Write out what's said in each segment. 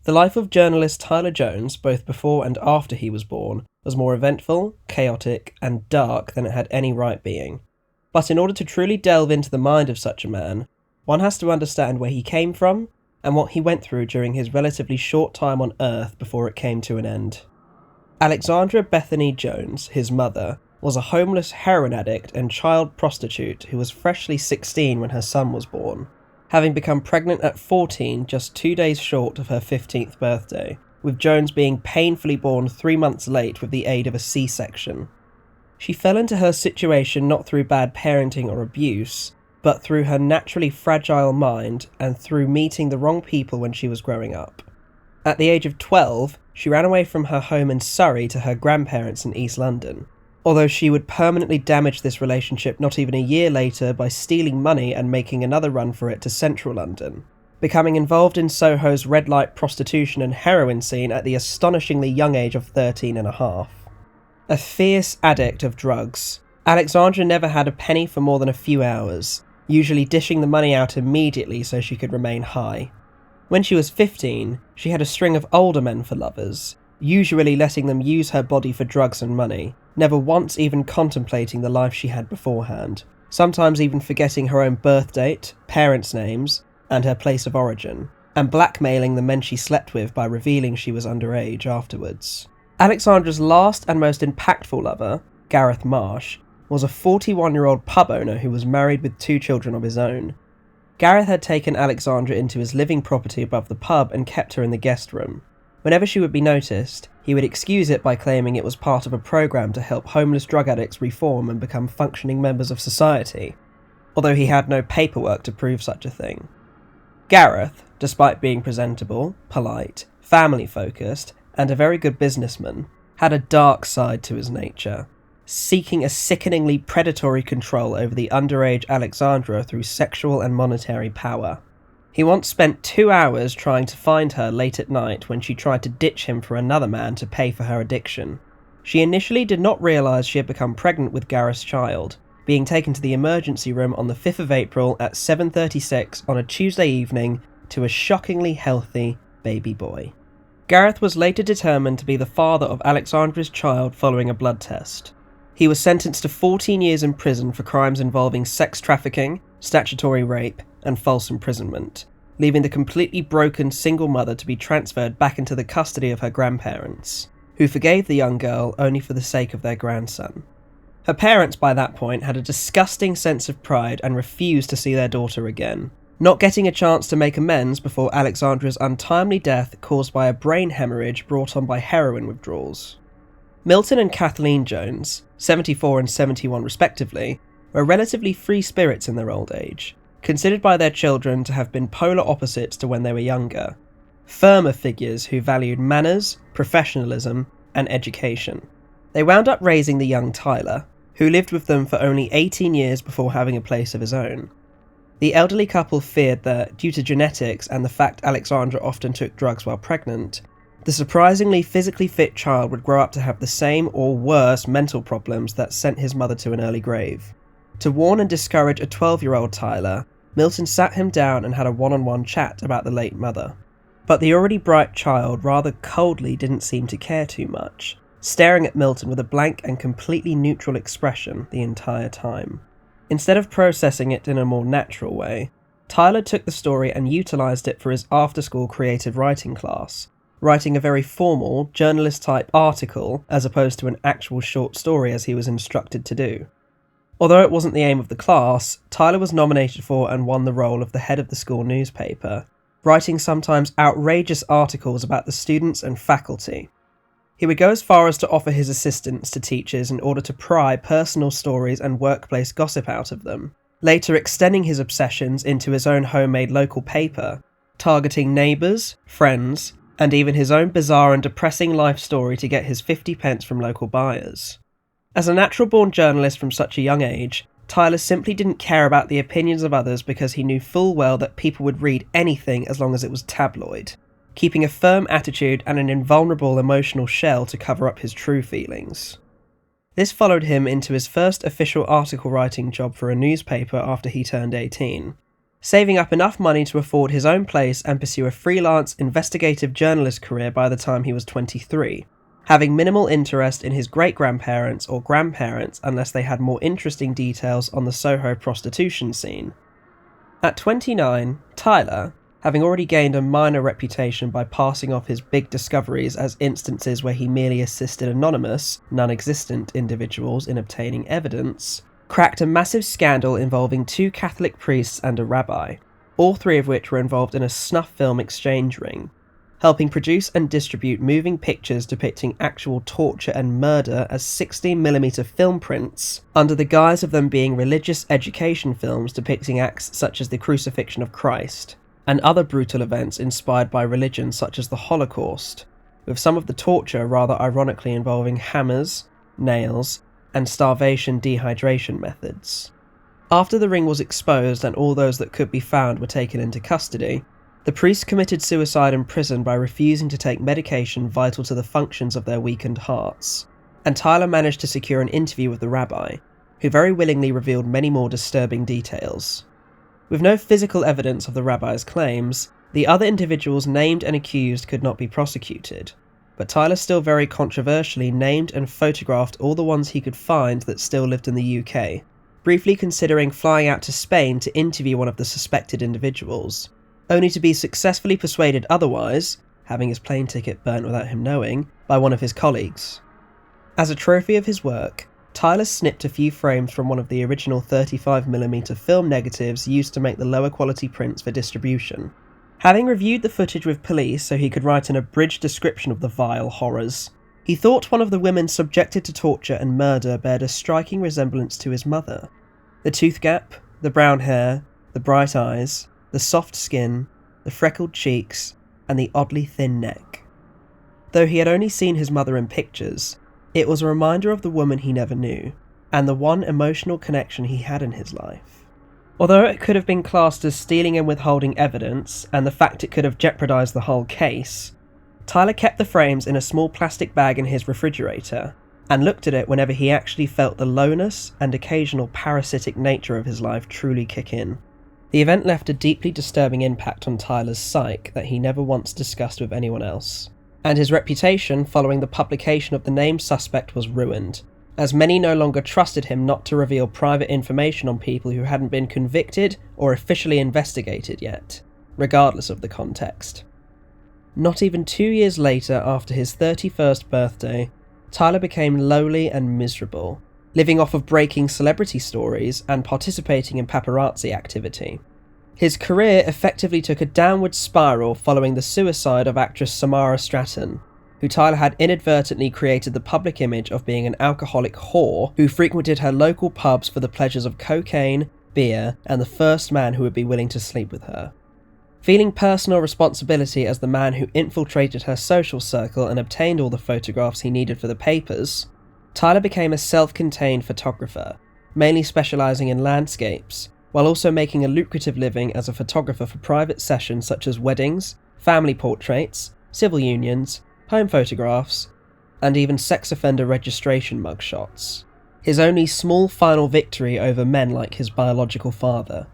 The life of journalist Tyler Jones, both before and after he was born, was more eventful, chaotic, and dark than it had any right being. But in order to truly delve into the mind of such a man, one has to understand where he came from and what he went through during his relatively short time on Earth before it came to an end. Alexandra Bethany Jones, his mother, was a homeless heroin addict and child prostitute who was freshly 16 when her son was born, having become pregnant at 14 just 2 days short of her 15th birthday, with Jones being painfully born 3 months late with the aid of a C-section. She fell into her situation not through bad parenting or abuse, but through her naturally fragile mind and through meeting the wrong people when she was growing up. At the age of 12, she ran away from her home in Surrey to her grandparents in East London, although she would permanently damage this relationship not even a year later by stealing money and making another run for it to central London, becoming involved in Soho's red light prostitution and heroin scene at the astonishingly young age of 13 and a half. A fierce addict of drugs, Alexandra never had a penny for more than a few hours, usually dishing the money out immediately so she could remain high. When she was 15, she had a string of older men for lovers, usually letting them use her body for drugs and money, never once even contemplating the life she had beforehand, sometimes even forgetting her own birth date, parents' names, and her place of origin, and blackmailing the men she slept with by revealing she was underage afterwards. Alexandra's last and most impactful lover, Gareth Marsh, was a 41-year-old pub owner who was married with 2 children of his own. Gareth had taken Alexandra into his living property above the pub and kept her in the guest room. Whenever she would be noticed, he would excuse it by claiming it was part of a program to help homeless drug addicts reform and become functioning members of society, although he had no paperwork to prove such a thing. Gareth, despite being presentable, polite, family-focused, and a very good businessman, had a dark side to his nature, seeking a sickeningly predatory control over the underage Alexandra through sexual and monetary power. He once spent 2 hours trying to find her late at night when she tried to ditch him for another man to pay for her addiction. She initially did not realise she had become pregnant with Gareth's child, being taken to the emergency room on the 5th of April at 7:36 on a Tuesday evening to a shockingly healthy baby boy. Gareth was later determined to be the father of Alexandra's child following a blood test. He was sentenced to 14 years in prison for crimes involving sex trafficking, statutory rape, and false imprisonment, leaving the completely broken single mother to be transferred back into the custody of her grandparents, who forgave the young girl only for the sake of their grandson. Her parents by that point had a disgusting sense of pride and refused to see their daughter again, not getting a chance to make amends before Alexandra's untimely death caused by a brain hemorrhage brought on by heroin withdrawals. Milton and Kathleen Jones, 74 and 71 respectively, were relatively free spirits in their old age, considered by their children to have been polar opposites to when they were younger, firmer figures who valued manners, professionalism, and education. They wound up raising the young Tyler, who lived with them for only 18 years before having a place of his own. The elderly couple feared that, due to genetics and the fact Alexandra often took drugs while pregnant, the surprisingly physically fit child would grow up to have the same or worse mental problems that sent his mother to an early grave. To warn and discourage a 12-year-old Tyler, Milton sat him down and had a one-on-one chat about the late mother. But the already bright child rather coldly didn't seem to care too much, staring at Milton with a blank and completely neutral expression the entire time. Instead of processing it in a more natural way, Tyler took the story and utilised it for his after-school creative writing class, writing a very formal, journalist-type article as opposed to an actual short story as he was instructed to do. Although it wasn't the aim of the class, Tyler was nominated for and won the role of the head of the school newspaper, writing sometimes outrageous articles about the students and faculty. He would go as far as to offer his assistance to teachers in order to pry personal stories and workplace gossip out of them, later extending his obsessions into his own homemade local paper, targeting neighbours, friends, and even his own bizarre and depressing life story to get his 50p from local buyers. As a natural-born journalist from such a young age, Tyler simply didn't care about the opinions of others because he knew full well that people would read anything as long as it was tabloid, keeping a firm attitude and an invulnerable emotional shell to cover up his true feelings. This followed him into his first official article writing job for a newspaper after he turned 18, saving up enough money to afford his own place and pursue a freelance investigative journalist career by the time he was 23, having minimal interest in his great-grandparents or grandparents unless they had more interesting details on the Soho prostitution scene. At 29, Tyler, having already gained a minor reputation by passing off his big discoveries as instances where he merely assisted anonymous, non-existent individuals in obtaining evidence, cracked a massive scandal involving 2 Catholic priests and a rabbi, all 3 of which were involved in a snuff film exchange ring, helping produce and distribute moving pictures depicting actual torture and murder as 16mm film prints, under the guise of them being religious education films depicting acts such as the crucifixion of Christ, and other brutal events inspired by religion such as the Holocaust, with some of the torture rather ironically involving hammers, nails, and starvation dehydration methods. After the ring was exposed and all those that could be found were taken into custody, the priests committed suicide in prison by refusing to take medication vital to the functions of their weakened hearts, and Tyler managed to secure an interview with the rabbi, who very willingly revealed many more disturbing details. With no physical evidence of the rabbi's claims, the other individuals named and accused could not be prosecuted, but Tyler still very controversially named and photographed all the ones he could find that still lived in the UK, briefly considering flying out to Spain to interview one of the suspected individuals, only to be successfully persuaded otherwise, having his plane ticket burnt without him knowing, by one of his colleagues. As a trophy of his work, Tyler snipped a few frames from one of the original 35mm film negatives used to make the lower quality prints for distribution. Having reviewed the footage with police so he could write an abridged description of the vile horrors, he thought one of the women subjected to torture and murder bared a striking resemblance to his mother. The tooth gap, the brown hair, the bright eyes, the soft skin, the freckled cheeks, and the oddly thin neck. Though he had only seen his mother in pictures, it was a reminder of the woman he never knew, and the one emotional connection he had in his life. Although it could have been classed as stealing and withholding evidence, and the fact it could have jeopardised the whole case, Tyler kept the frames in a small plastic bag in his refrigerator, and looked at it whenever he actually felt the lowness and occasional parasitic nature of his life truly kick in. The event left a deeply disturbing impact on Tyler's psyche that he never once discussed with anyone else, and his reputation following the publication of the named suspect was ruined, as many no longer trusted him not to reveal private information on people who hadn't been convicted or officially investigated yet, regardless of the context. Not even 2 years later, after his 31st birthday, Tyler became lowly and miserable, living off of breaking celebrity stories and participating in paparazzi activity. His career effectively took a downward spiral following the suicide of actress Samara Stratton, who Tyler had inadvertently created the public image of being an alcoholic whore who frequented her local pubs for the pleasures of cocaine, beer, and the first man who would be willing to sleep with her. Feeling personal responsibility as the man who infiltrated her social circle and obtained all the photographs he needed for the papers, Tyler became a self-contained photographer, mainly specialising in landscapes, while also making a lucrative living as a photographer for private sessions such as weddings, family portraits, civil unions, home photographs, and even sex offender registration mugshots. His only small final victory over men like his biological father.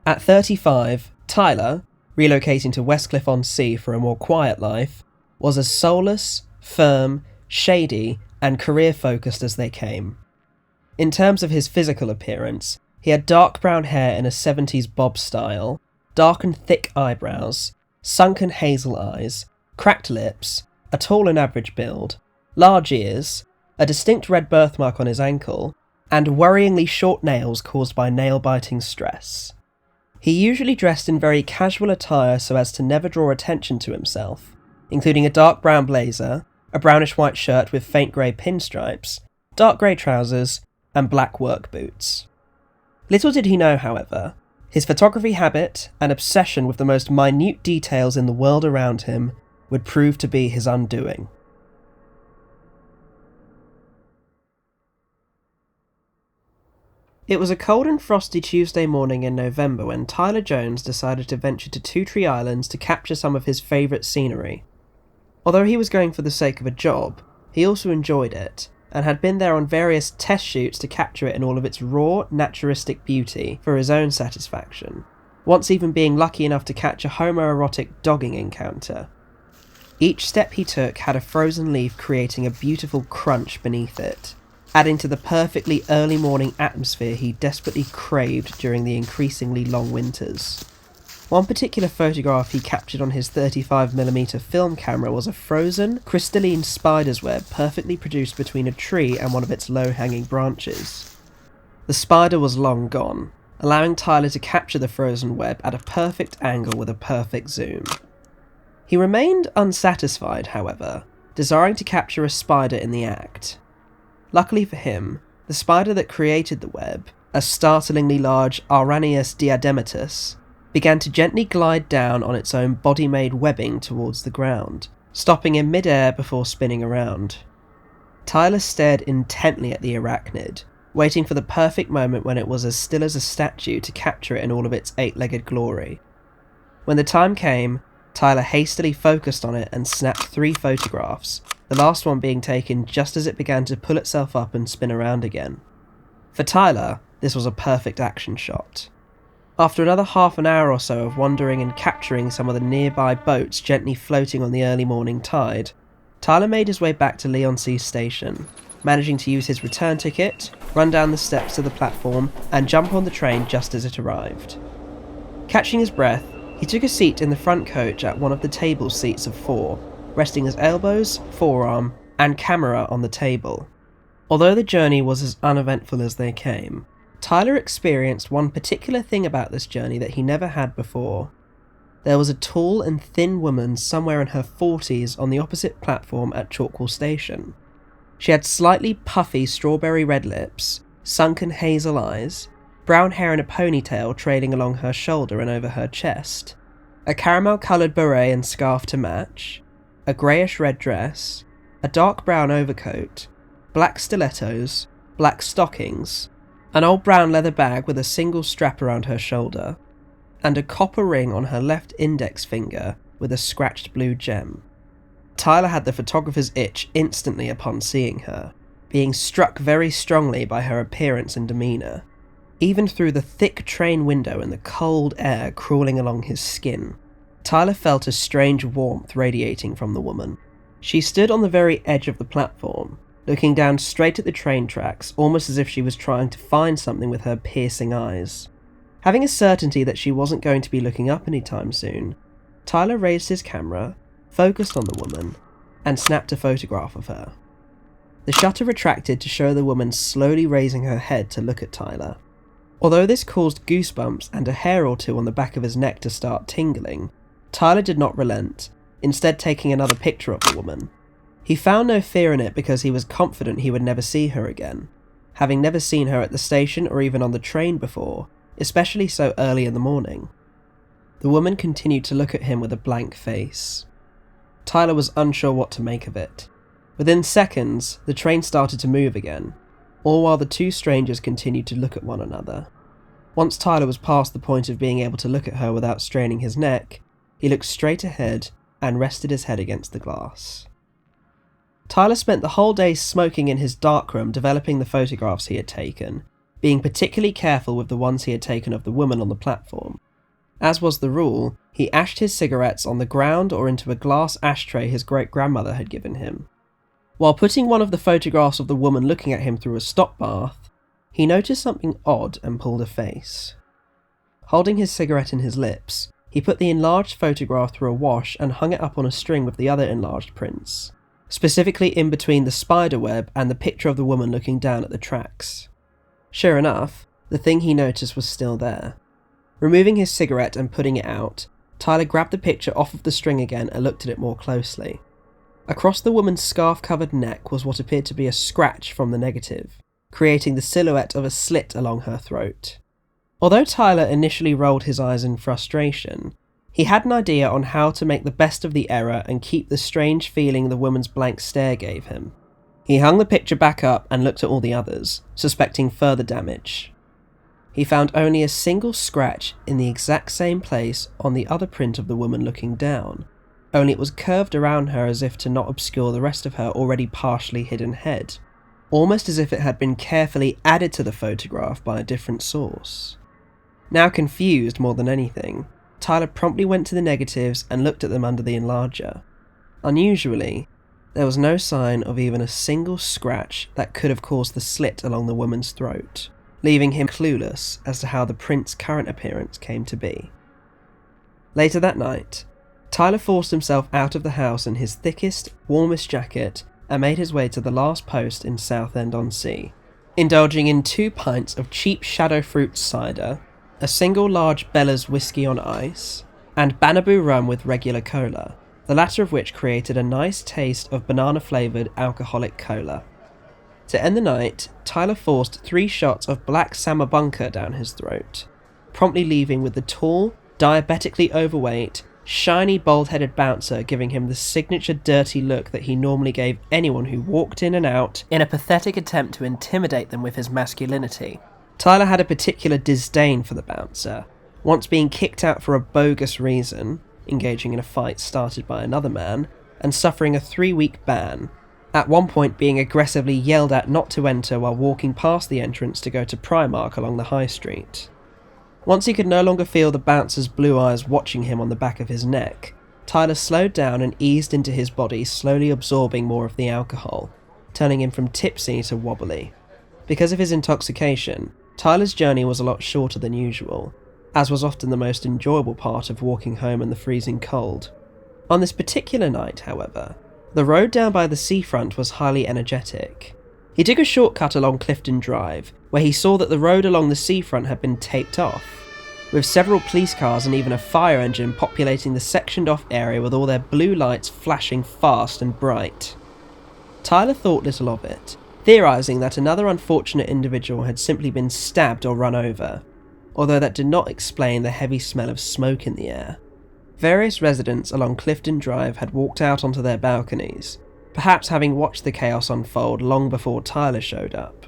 At 35, Tyler, relocating to Westcliff-on-Sea for a more quiet life, was as soulless, firm, shady, and career-focused as they came. In terms of his physical appearance, he had dark brown hair in a 70s bob style, dark and thick eyebrows, sunken hazel eyes, cracked lips, a tall and average build, large ears, a distinct red birthmark on his ankle, and worryingly short nails caused by nail-biting stress. He usually dressed in very casual attire so as to never draw attention to himself, including a dark brown blazer, a brownish-white shirt with faint grey pinstripes, dark grey trousers, and black work boots. Little did he know, however, his photography habit and obsession with the most minute details in the world around him would prove to be his undoing. It was a cold and frosty Tuesday morning in November when Tyler Jones decided to venture to Two Tree Islands to capture some of his favourite scenery. Although he was going for the sake of a job, he also enjoyed it, and had been there on various test shoots to capture it in all of its raw, naturistic beauty for his own satisfaction. once even being lucky enough to catch a homoerotic dogging encounter. Each step he took had a frozen leaf creating a beautiful crunch beneath it, adding to the perfectly early morning atmosphere he desperately craved during the increasingly long winters. One particular photograph he captured on his 35mm film camera was a frozen, crystalline spider's web perfectly produced between a tree and one of its low-hanging branches. The spider was long gone, allowing Tyler to capture the frozen web at a perfect angle with a perfect zoom. He remained unsatisfied, however, desiring to capture a spider in the act. Luckily for him, the spider that created the web, a startlingly large Arrhenius diadematus, began to gently glide down on its own body-made webbing towards the ground, stopping in mid-air before spinning around. Tyler stared intently at the arachnid, waiting for the perfect moment when it was as still as a statue to capture it in all of its eight-legged glory. When the time came, Tyler hastily focused on it and snapped 3 photographs, the last one being taken just as it began to pull itself up and spin around again. For Tyler, this was a perfect action shot. After another half an hour or so of wandering and capturing some of the nearby boats gently floating on the early morning tide, Tyler made his way back to Leigh-on-Sea Station, managing to use his return ticket, run down the steps to the platform, and jump on the train just as it arrived. Catching his breath, he took a seat in the front coach at one of the table seats of 4, resting his elbows, forearm, and camera on the table. Although the journey was as uneventful as they came, Tyler experienced one particular thing about this journey that he never had before. There was a tall and thin woman somewhere in her 40s on the opposite platform at Chalkwell Station. She had slightly puffy strawberry red lips, sunken hazel eyes, brown hair in a ponytail trailing along her shoulder and over her chest, a caramel-coloured beret and scarf to match, a greyish-red dress, a dark brown overcoat, black stilettos, black stockings, an old brown leather bag with a single strap around her shoulder, and a copper ring on her left index finger with a scratched blue gem. Tyler had the photographer's itch instantly upon seeing her, being struck very strongly by her appearance and demeanour, even through the thick train window and the cold air crawling along his skin. Tyler felt a strange warmth radiating from the woman. She stood on the very edge of the platform, looking down straight at the train tracks, almost as if she was trying to find something with her piercing eyes. Having a certainty that she wasn't going to be looking up anytime soon, Tyler raised his camera, focused on the woman, and snapped a photograph of her. The shutter retracted to show the woman slowly raising her head to look at Tyler. Although this caused goosebumps and a hair or two on the back of his neck to start tingling, Tyler did not relent, instead taking another picture of the woman. He found no fear in it because he was confident he would never see her again, having never seen her at the station or even on the train before, especially so early in the morning. The woman continued to look at him with a blank face. Tyler was unsure what to make of it. Within seconds, the train started to move again, all while the 2 strangers continued to look at one another. Once Tyler was past the point of being able to look at her without straining his neck, he looked straight ahead and rested his head against the glass. Tyler spent the whole day smoking in his darkroom developing the photographs he had taken, being particularly careful with the ones he had taken of the woman on the platform. As was the rule, he ashed his cigarettes on the ground or into a glass ashtray his great-grandmother had given him. While putting one of the photographs of the woman looking at him through a stop bath, he noticed something odd and pulled a face. Holding his cigarette in his lips, he put the enlarged photograph through a wash and hung it up on a string with the other enlarged prints, specifically in between the spider web and the picture of the woman looking down at the tracks. Sure enough, the thing he noticed was still there. Removing his cigarette and putting it out, Tyler grabbed the picture off of the string again and looked at it more closely. Across the woman's scarf-covered neck was what appeared to be a scratch from the negative, creating the silhouette of a slit along her throat. Although Tyler initially rolled his eyes in frustration, he had an idea on how to make the best of the error and keep the strange feeling the woman's blank stare gave him. He hung the picture back up and looked at all the others, suspecting further damage. He found only a single scratch in the exact same place on the other print of the woman looking down, only it was curved around her as if to not obscure the rest of her already partially hidden head, almost as if it had been carefully added to the photograph by a different source. Now confused more than anything, Tyler promptly went to the negatives and looked at them under the enlarger. Unusually, there was no sign of even a single scratch that could have caused the slit along the woman's throat, leaving him clueless as to how the print's current appearance came to be. Later that night, Tyler forced himself out of the house in his thickest, warmest jacket and made his way to the last post in Southend-on-Sea, indulging in 2 pints of cheap shadow fruit cider, a single large Bella's whiskey on ice, and Banaboo rum with regular cola, the latter of which created a nice taste of banana-flavoured alcoholic cola. To end the night, Tyler forced 3 shots of black Samabunka down his throat, promptly leaving with the tall, diabetically overweight, shiny bald-headed bouncer giving him the signature dirty look that he normally gave anyone who walked in and out in a pathetic attempt to intimidate them with his masculinity. Tyler had a particular disdain for the bouncer, once being kicked out for a bogus reason, engaging in a fight started by another man, and suffering a 3-week ban, at one point being aggressively yelled at not to enter while walking past the entrance to go to Primark along the high street. Once he could no longer feel the bouncer's blue eyes watching him on the back of his neck, Tyler slowed down and eased into his body, slowly absorbing more of the alcohol, turning him from tipsy to wobbly. Because of his intoxication, Tyler's journey was a lot shorter than usual, as was often the most enjoyable part of walking home in the freezing cold. On this particular night, however, the road down by the seafront was highly energetic. He took a shortcut along Clifton Drive, where he saw that the road along the seafront had been taped off, with several police cars and even a fire engine populating the sectioned off area with all their blue lights flashing fast and bright. Tyler thought little of it, theorising that another unfortunate individual had simply been stabbed or run over, although that did not explain the heavy smell of smoke in the air. Various residents along Clifton Drive had walked out onto their balconies, perhaps having watched the chaos unfold long before Tyler showed up.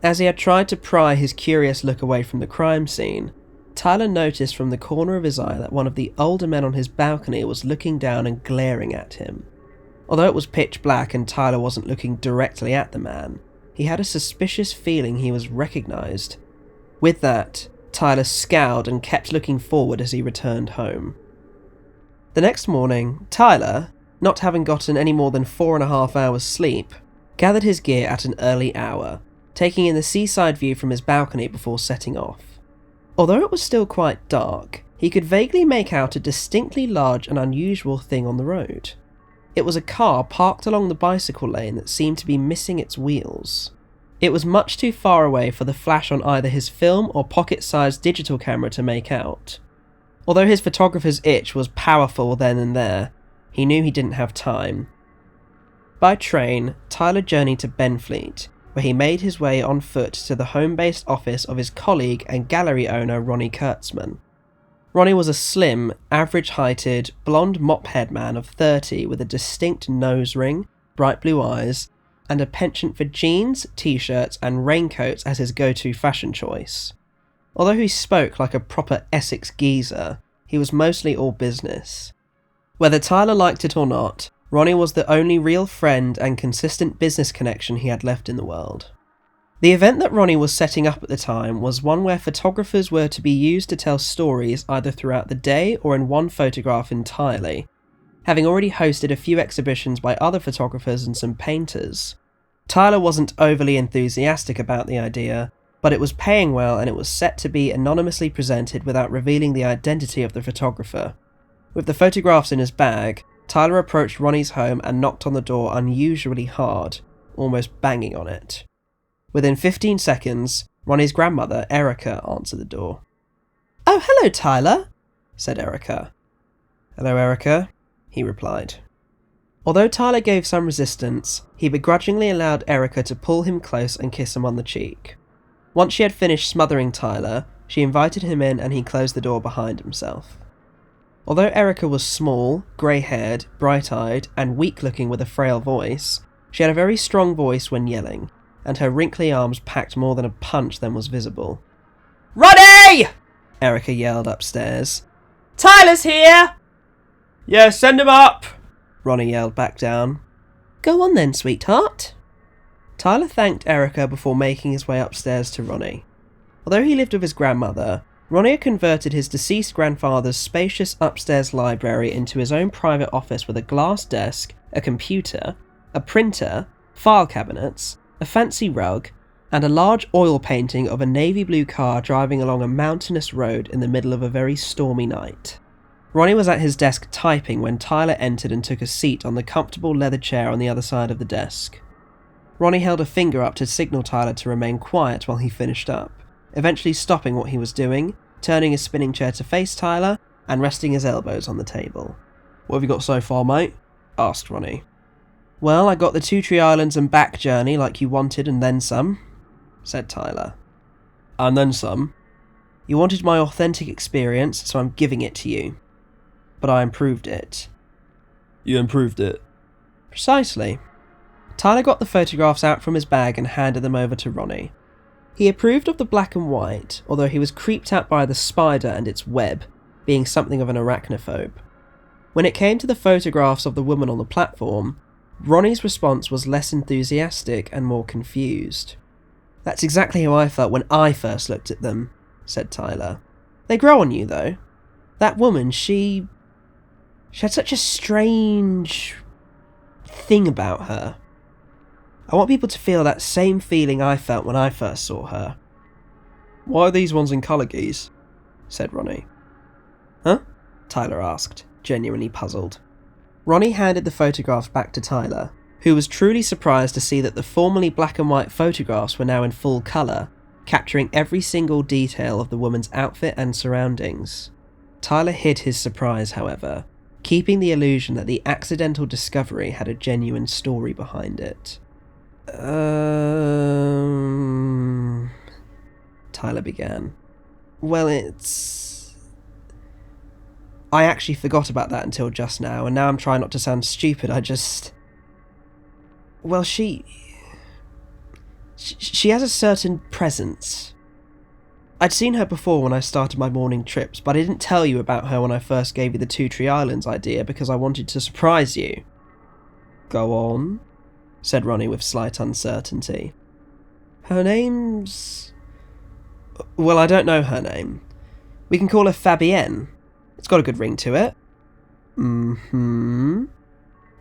As he had tried to pry his curious look away from the crime scene, Tyler noticed from the corner of his eye that one of the older men on his balcony was looking down and glaring at him. Although it was pitch black and Tyler wasn't looking directly at the man, he had a suspicious feeling he was recognised. With that, Tyler scowled and kept looking forward as he returned home. The next morning, Tyler, not having gotten any more than 4.5 hours sleep, gathered his gear at an early hour, taking in the seaside view from his balcony before setting off. Although it was still quite dark, he could vaguely make out a distinctly large and unusual thing on the road. It was a car parked along the bicycle lane that seemed to be missing its wheels. It was much too far away for the flash on either his film or pocket-sized digital camera to make out. Although his photographer's itch was powerful then and there, he knew he didn't have time. By train, Tyler journeyed to Benfleet, where he made his way on foot to the home-based office of his colleague and gallery owner Ronnie Kurtzman. Ronnie was a slim, average-heighted, blonde mop-head man of 30 with a distinct nose ring, bright blue eyes, and a penchant for jeans, t-shirts and raincoats as his go-to fashion choice. Although he spoke like a proper Essex geezer, he was mostly all business. Whether Tyler liked it or not, Ronnie was the only real friend and consistent business connection he had left in the world. The event that Ronnie was setting up at the time was one where photographers were to be used to tell stories either throughout the day or in one photograph entirely, having already hosted a few exhibitions by other photographers and some painters. Tyler wasn't overly enthusiastic about the idea, but it was paying well and it was set to be anonymously presented without revealing the identity of the photographer. With the photographs in his bag, Tyler approached Ronnie's home and knocked on the door unusually hard, almost banging on it. Within 15 seconds, Ronnie's grandmother, Erica, answered the door. "Oh, hello, Tyler," said Erica. "Hello, Erica," he replied. Although Tyler gave some resistance, he begrudgingly allowed Erica to pull him close and kiss him on the cheek. Once she had finished smothering Tyler, she invited him in and he closed the door behind himself. Although Erica was small, grey-haired, bright-eyed, and weak-looking with a frail voice, she had a very strong voice when yelling, and her wrinkly arms packed more than a punch than was visible. "Ronnie!" Erica yelled upstairs. "Tyler's here!" "Yeah, send him up!" Ronnie yelled back down. "Go on then, sweetheart." Tyler thanked Erica before making his way upstairs to Ronnie. Although he lived with his grandmother, Ronnie had converted his deceased grandfather's spacious upstairs library into his own private office with a glass desk, a computer, a printer, file cabinets, a fancy rug, and a large oil painting of a navy blue car driving along a mountainous road in the middle of a very stormy night. Ronnie was at his desk typing when Tyler entered and took a seat on the comfortable leather chair on the other side of the desk. Ronnie held a finger up to signal Tyler to remain quiet while he finished up, eventually stopping what he was doing, turning his spinning chair to face Tyler, and resting his elbows on the table. "What have you got so far, mate?" asked Ronnie. "Well, I got the Two Tree Islands and back journey like you wanted and then some," said Tyler. "And then some?" "You wanted my authentic experience, so I'm giving it to you. But I improved it." "You improved it?" "Precisely." Tyler got the photographs out from his bag and handed them over to Ronnie. He approved of the black and white, although he was creeped out by the spider and its web, being something of an arachnophobe. When it came to the photographs of the woman on the platform, Ronnie's response was less enthusiastic and more confused. "That's exactly how I felt when I first looked at them," said Tyler. "They grow on you, though. That woman, she had such a strange thing about her. I want people to feel that same feeling I felt when I first saw her." "Why are these ones in colour, geese?" said Ronnie. "Huh?" Tyler asked, genuinely puzzled. Ronnie handed the photographs back to Tyler, who was truly surprised to see that the formerly black and white photographs were now in full colour, capturing every single detail of the woman's outfit and surroundings. Tyler hid his surprise, however, keeping the illusion that the accidental discovery had a genuine story behind it. Tyler began. "Well, I actually forgot about that until just now, and now I'm trying not to sound stupid. Well, she has a certain presence. I'd seen her before when I started my morning trips, but I didn't tell you about her when I first gave you the Two Tree Islands idea because I wanted to surprise you." "Go on," said Ronnie with slight uncertainty. "Her name's... well, I don't know her name. We can call her Fabienne. It's got a good ring to it."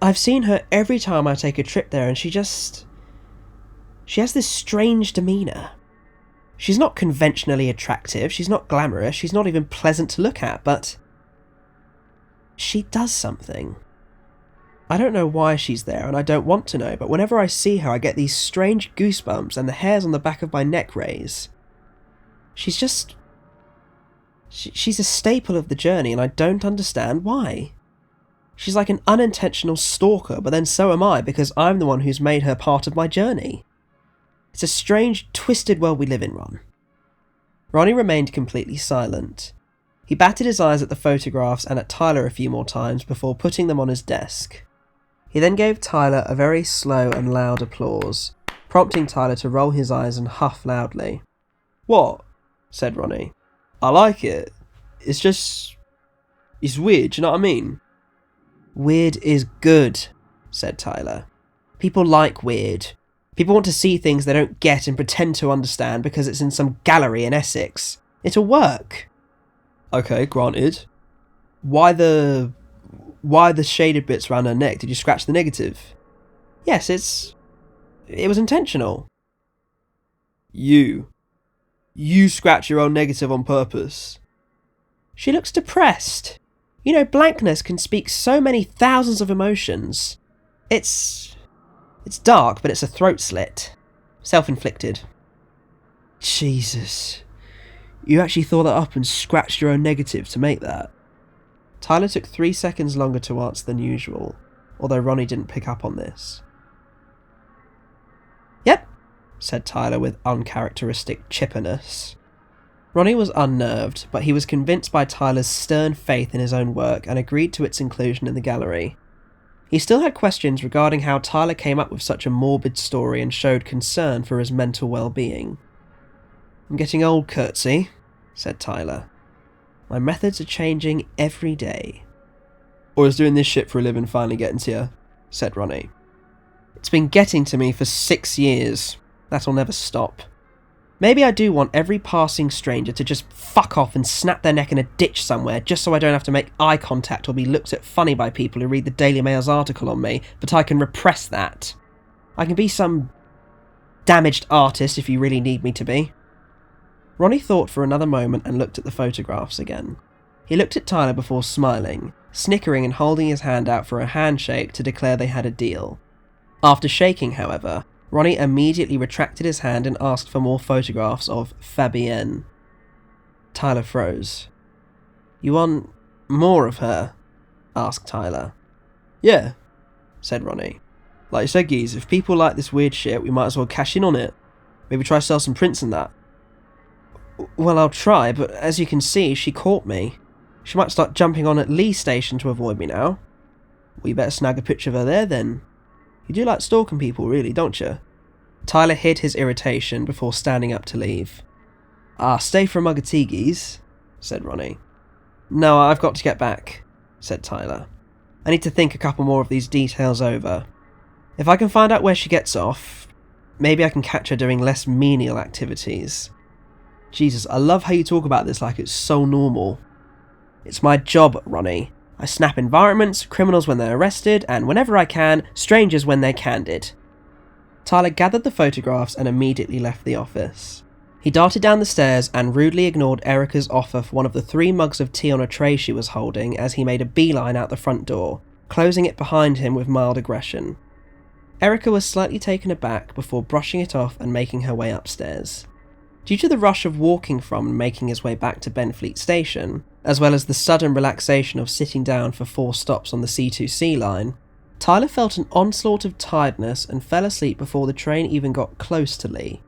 "I've seen her every time I take a trip there, and she has this strange demeanour. She's not conventionally attractive, she's not glamorous, she's not even pleasant to look at, but she does something. I don't know why she's there, and I don't want to know, but whenever I see her I get these strange goosebumps and the hairs on the back of my neck raise. She's a staple of the journey, and I don't understand why. She's like an unintentional stalker, but then so am I, because I'm the one who's made her part of my journey. It's a strange, twisted world we live in, Ron." Ronnie remained completely silent. He batted his eyes at the photographs and at Tyler a few more times before putting them on his desk. He then gave Tyler a very slow and loud applause, prompting Tyler to roll his eyes and huff loudly. "What?" said Ronnie. "I like it. It's weird, do you know what I mean?" "Weird is good," said Tyler. "People like weird. People want to see things they don't get and pretend to understand because it's in some gallery in Essex. It'll work." "Okay, granted. Why the shaded bits around her neck? Did you scratch the negative?" "Yes, it was intentional." You scratch your own negative on purpose?" "She looks depressed. You know, blankness can speak so many thousands of emotions. It's dark, but it's a throat slit. Self-inflicted." "Jesus. You actually thought that up and scratched your own negative to make that?" Tyler took 3 seconds longer to answer than usual, although Ronnie didn't pick up on this. "Yep," said Tyler with uncharacteristic chippiness. Ronnie was unnerved, but he was convinced by Tyler's stern faith in his own work and agreed to its inclusion in the gallery. He still had questions regarding how Tyler came up with such a morbid story and showed concern for his mental well-being. "I'm getting old, Curtsy," said Tyler. "My methods are changing every day." "Or is doing this shit for a living finally getting to you?" said Ronnie. "It's been getting to me for 6 years. That'll never stop." Maybe I do want every passing stranger to just fuck off and snap their neck in a ditch somewhere just so I don't have to make eye contact or be looked at funny by people who read the Daily Mail's article on me, but I can repress that. I can be some damaged artist if you really need me to be. Ronnie thought for another moment and looked at the photographs again. He looked at Tyler before smiling, snickering and holding his hand out for a handshake to declare they had a deal. After shaking, however, Ronnie immediately retracted his hand and asked for more photographs of Fabienne. Tyler froze. "You want more of her?" asked Tyler. "Yeah," said Ronnie. "Like you said, Geese, if people like this weird shit, we might as well cash in on it. Maybe try sell some prints and that." "Well, I'll try, but as you can see, she caught me. She might start jumping on at Lee Station to avoid me now." "Well, you better snag a picture of her there, then. You do like stalking people, really, don't you?" Tyler hid his irritation before standing up to leave. "Stay for a mug of tea, Geese," said Ronnie. "No, I've got to get back," said Tyler. "I need to think a couple more of these details over. If I can find out where she gets off, maybe I can catch her doing less menial activities. Jesus, I love how you talk about this like it's so normal." "It's my job, Ronnie. I snap environments, criminals when they're arrested, and whenever I can, strangers when they're candid." Tyler gathered the photographs and immediately left the office. He darted down the stairs and rudely ignored Erica's offer for one of the 3 mugs of tea on a tray she was holding as he made a beeline out the front door, closing it behind him with mild aggression. Erica was slightly taken aback before brushing it off and making her way upstairs. Due to the rush of walking from and making his way back to Benfleet Station, as well as the sudden relaxation of sitting down for 4 stops on the C2C line, Tyler felt an onslaught of tiredness and fell asleep before the train even got close to Lee.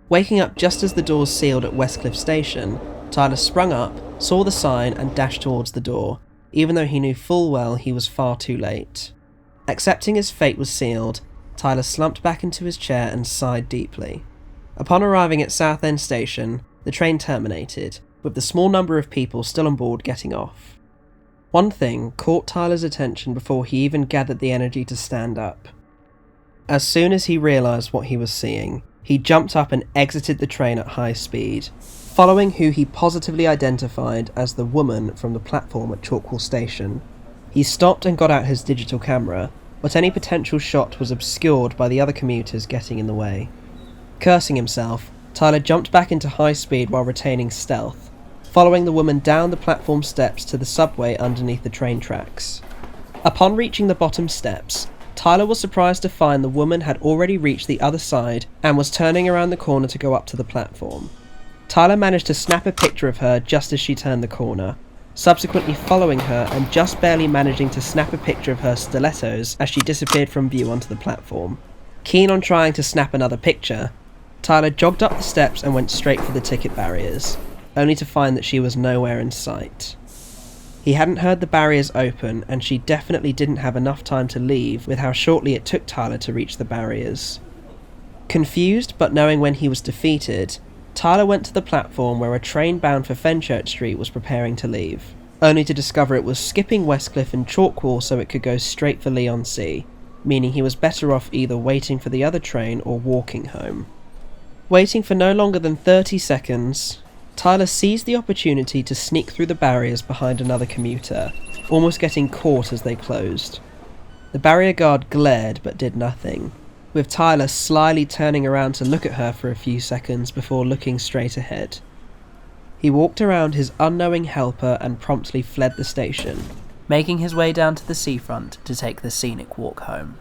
Waking up just as the doors sealed at Westcliff Station, Tyler sprung up, saw the sign and dashed towards the door, even though he knew full well he was far too late. Accepting his fate was sealed, Tyler slumped back into his chair and sighed deeply. Upon arriving at Southend Station, the train terminated, with the small number of people still on board getting off. One thing caught Tyler's attention before he even gathered the energy to stand up. As soon as he realised what he was seeing, he jumped up and exited the train at high speed, following who he positively identified as the woman from the platform at Chalkwell Station. He stopped and got out his digital camera, but any potential shot was obscured by the other commuters getting in the way. Cursing himself, Tyler jumped back into high speed while retaining stealth, following the woman down the platform steps to the subway underneath the train tracks. Upon reaching the bottom steps, Tyler was surprised to find the woman had already reached the other side and was turning around the corner to go up to the platform. Tyler managed to snap a picture of her just as she turned the corner, subsequently following her and just barely managing to snap a picture of her stilettos as she disappeared from view onto the platform. Keen on trying to snap another picture, Tyler jogged up the steps and went straight for the ticket barriers, only to find that she was nowhere in sight. He hadn't heard the barriers open, and she definitely didn't have enough time to leave with how shortly it took Tyler to reach the barriers. Confused, but knowing when he was defeated, Tyler went to the platform where a train bound for Fenchurch Street was preparing to leave, only to discover it was skipping Westcliff and Chalkwell so it could go straight for Leigh-on-Sea, meaning he was better off either waiting for the other train or walking home. Waiting for no longer than 30 seconds, Tyler seized the opportunity to sneak through the barriers behind another commuter, almost getting caught as they closed. The barrier guard glared but did nothing, with Tyler slyly turning around to look at her for a few seconds before looking straight ahead. He walked around his unknowing helper and promptly fled the station, making his way down to the seafront to take the scenic walk home.